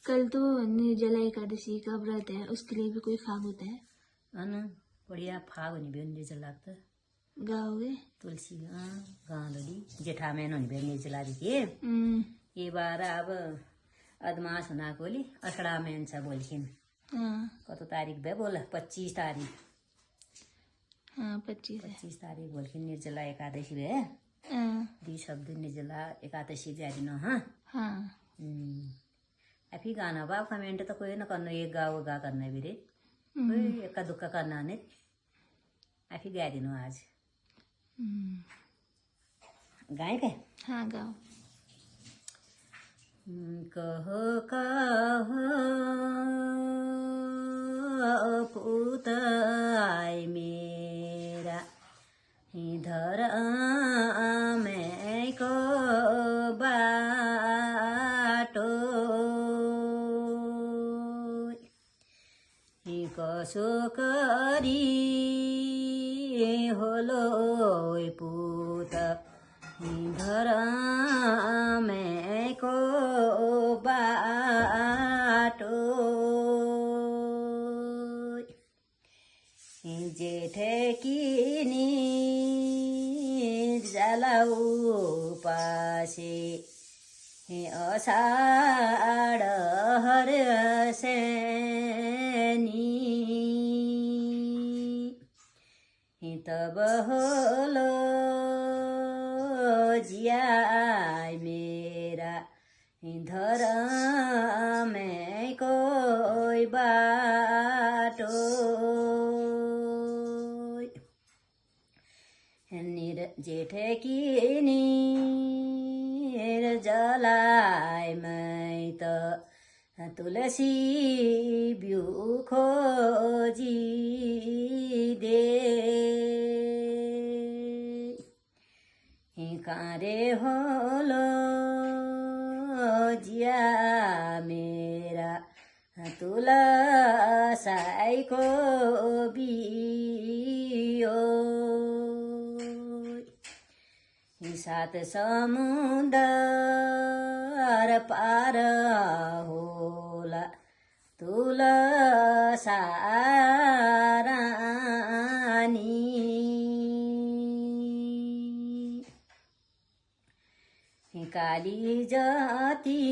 Call तो निर्जला एकादशी का व्रत है, उसके लिए भी कोई फाग होता है? बढ़िया फाग हुने भयो निर्जला त गाओगे? तुलसी गाँदली जेठा महिना हुने भयो निर्जला देखि ये बार अब अदमास हुनाकोले अषाढा महिना छ भोलिखिन। कतो तारिक भयो बोला 25 तारिक। 25 तारिक भोलिखिन निर्जला एकादशी भयो। दी शब्द निर्जला एकादशी जादिन अफी गाना बा कमेंट तो कोई न करना एक गाओ गा करना भी रे कोई एका दुक्का करना ने अफी गा दिनो आज गाए के? हाँ गाओ। कहो कहो पूत आय मेरा इधर मैं को बाटो कसो करी होलो पूत इधर मैं को बाटो जेठे की जलाऊ पासे अषाढ हर्षेनी तब होलो जिया मेरा धर में कोई बाटो जेठे की जलाय मैं त तुलसी बिउ खोजी दे कारे होलो जिया मेरा तुलसाई को बियो सात समुन्दर पार होला तुलसा रानी काली जाति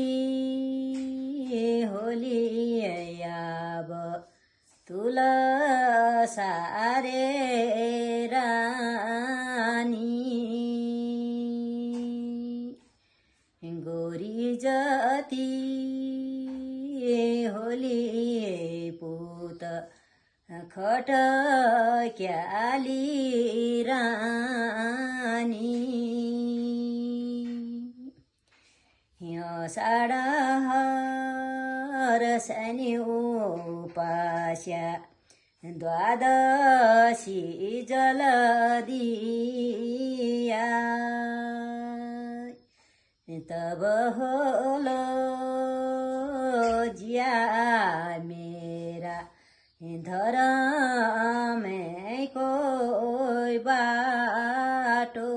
होली अब तुलसा रे रानी गोरी जाति होली पूत खट क्याली रानी अषाढ हर्षेनी उपास्या द्वादशी जलदिया तब होलो जिया मेरा धर में कोई बाटो